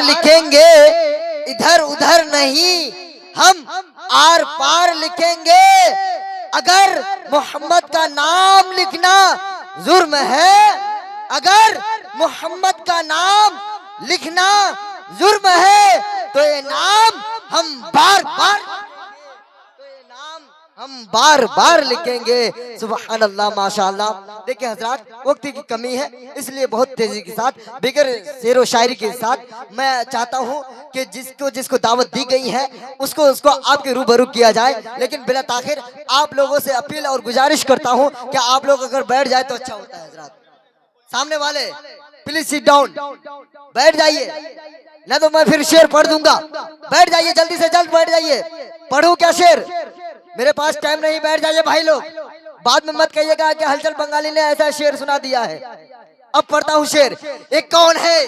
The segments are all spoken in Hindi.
लिखेंगे, इधर उधर नहीं, हम आर पार लिखेंगे। अगर मोहम्मद का नाम लिखना जुर्म है, अगर मोहम्मद का नाम लिखना जुर्म है, तो ये नाम हम बार बार बार बार लिखेंगे। सुभान अल्लाह, माशाअल्लाह। देखिए हजरात, वक्त की कमी है, इसलिए बहुत तेजी के साथ बिगर शेर व शायरी के साथ मैं चाहता हूं कि जिसको दावत दी गई है उसको आपके रूबरू किया जाए। लेकिन बिला ताखिर आप लोगों से अपील और गुजारिश करता हूं कि आप लोग अगर बैठ जाए तो अच्छा होता है। हजरात, सामने वाले प्लीज सिट डाउन, बैठ जाइए, ना तो मैं फिर शेर पढ़ दूंगा। बैठ जाइए, जल्दी से जल्द बैठ जाइए। पढ़ूं क्या शेर? मेरे पास टाइम नहीं, बैठ जाइए भाई लोग। बाद में मत कहिएगा कि हलचल बंगाली ने ऐसा शेर सुना दिया है। अब पढ़ता हूँ शेर। एक कौन है,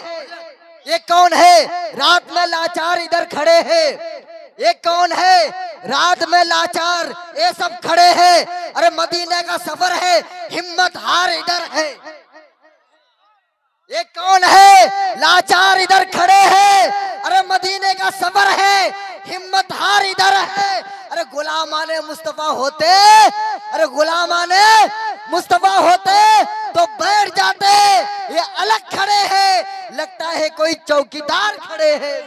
ये कौन है, रात में लाचार इधर खड़े हैं। एक कौन है, रात में लाचार ये सब खड़े हैं। अरे मदीने का सफर है, हिम्मत हार इधर है। ये कौन है, लाचार इधर खड़े हैं। अरे मदीने का सफर है, हिम्मत हार इधर है। अरे गुलामाने मुस्तफा होते, अरे गुलामाने मुस्तफा होते तो बैठ जाते। ये अलग खड़े हैं, लगता है कोई चौकीदार खड़े हैं,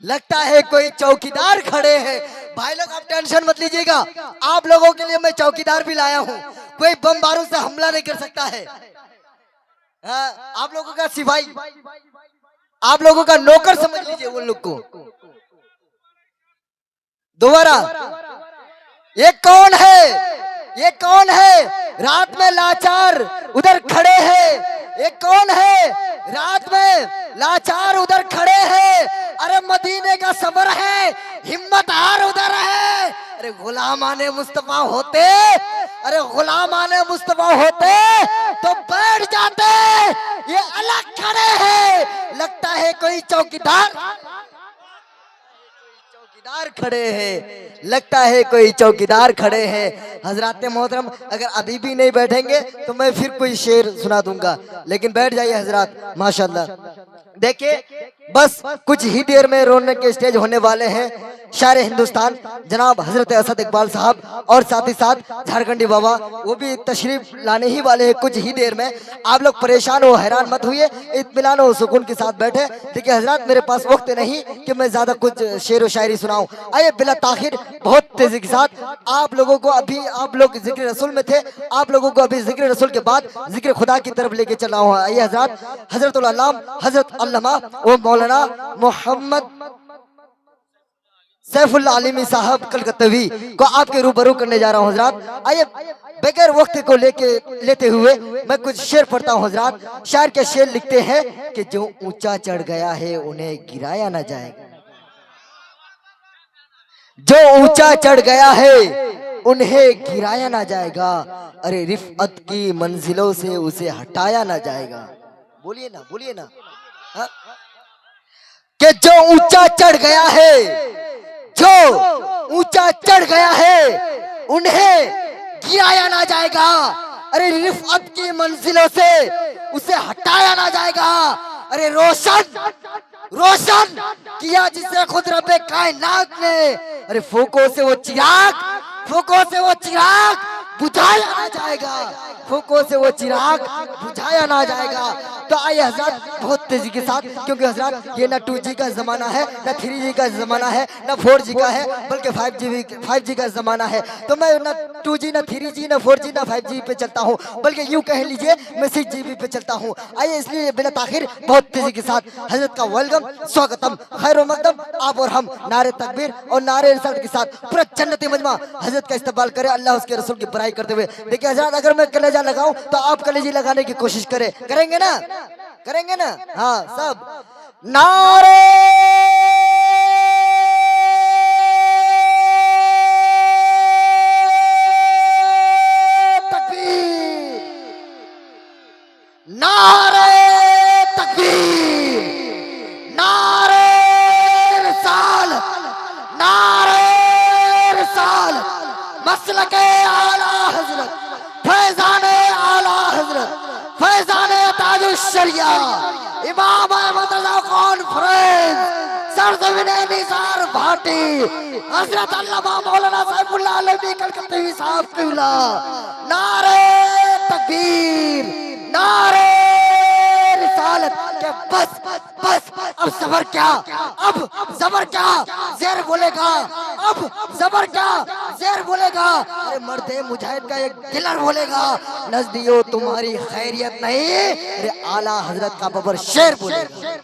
लगता है कोई चौकीदार खड़े हैं। भाई लोग आप टेंशन मत लीजिएगा, आप लोगों के लिए मैं चौकीदार भी लाया हूँ। कोई बम बारूद से हमला नहीं कर सकता है। आप लोगों का सिपाही, आप लोगों का नौकर समझ लीजिए उन लोग को। दोबारा, ये कौन है, ये कौन है, रात में लाचार उधर खड़े हैं। ये कौन है, रात में लाचार उधर खड़े हैं। अरे मदीने का सफर है, हिम्मत हार उधर है। अरे गुलामाने मुस्तफा होते, अरे गुलामाने मुस्तफा होते तो बैठ जाते। ये अलग खड़े हैं, लगता है कोई चौकीदार खड़े हैं, लगता है कोई चौकीदार खड़े हैं। हजरात मोहतरम, अगर अभी भी नहीं बैठेंगे तो मैं फिर कोई शेर सुना दूंगा, लेकिन बैठ जाइए हजरात, माशाल्लाह। देखिए बस कुछ ही देर में रोने के स्टेज होने वाले हैं शायर हिंदुस्तान जनाब हजरत असद इकबाल साहब, और साथ ही साथ झारखंडी बाबा, वो भी तशरीफ लाने ही वाले हैं कुछ ही देर में। आप लोग परेशान हो, हैरान मत हुए, इत्मीनान और सुकून के साथ बैठे। देखिए हजरात, मेरे पास वक्त नहीं कि मैं ज्यादा कुछ शेर व शायरी सुनाऊं। आइए बिला ताखिर बहुत तेजी के साथ आप लोगों को, अभी आप लोग जिक्र रसूल में थे, आप लोगों को अभी जिक्र रसूल के बाद जिक्र खुदा की तरफ लेके चला हूँ। आइए हजरात, हजरत उल अल्लाम हजरत अल्लामा व मौलाना मोहम्मद सैफुल्लाह आलिमी साहब कलकत्तवी को आपके रूबरू करने जा रहा हूँ हजरात। आइए बगैर वक्त को लेते हुए मैं कुछ शेर पढ़ता हूँ हजरात। शायर के शेर लिखते हैं कि जो ऊंचा चढ़ गया है उन्हें गिराया ना जाएगा, जो ऊंचा चढ़ गया है उन्हें गिराया ना जाएगा। अरे रिफअत की मंजिलों से उसे हटाया ना जाएगा। बोलिए ना, बोलिए ना। हा? कि जो ऊंचा चढ़ गया है, जो ऊंचा चढ़ गया है उन्हें गिराया ना जाएगा। अरे रिफअत की मंजिलों से उसे हटाया ना जाएगा। अरे रोशन रोशन किया जिसे खुद रब्बे कायनात ने। अरे फूकों से वो चिराग, फूकों से वो चिराग बुझाया ना जाएगा, फूकों से वो चिराग बुझाया ना जाएगा। तो आइए हजरत बहुत तेजी के साथ, क्योंकि हजरत ये ना 2G का जमाना है, ना 3G का जमाना है, ना 4G का है, बल्कि 5G का जमाना है। तो मैं ना 2G ना 3G ना 4G ना 5G पे चलता हूँ, बल्कि यूँ कह लीजिए मैं 6GB पे चलता हूँ। आइए इसलिए बिना ताखिर बहुत तेजी के साथ हजरत का वेलकम, स्वागतम, खैर मकदम आप और हम नारे तकबीर और नारे रिसालत के साथ पूरा जन्नती मजमा हजरत का इस्तेमाल करें, अल्लाह उसके रसूल की बड़ाई करते हुए। देखिए हजरत, अगर मैं कलेजा लगाऊं तो आप कलेजी लगाने की कोशिश करें, करेंगे ना, करेंगे ना? हाँ सब नारे तकबीर, नारे तकबीर, नारे रिसालत, नारे रिसालत, मसलके आला हजरत, फैजाने आला हजरत, फैजाने ताजुश शरिया, इमाम अहमद रज़ा कॉन्फ्रेंस सरजमीने निसार भाटी हजरत अल्लामा मौलाना सैफुल्लाह अलवी कलकत्ती साहब किबला। नारे तकबीर, नारे रिसालत के बस बस। अब सबर क्या, अब जबर क्या, शेर बोलेगा। अब जबर क्या, शेर बोलेगा। अरे मर्दे मुजाहिद का एक किलर बोलेगा। नजदियो तुम्हारी खैरियत नहीं, अरे आला हजरत का बबर शेर बोलेगा।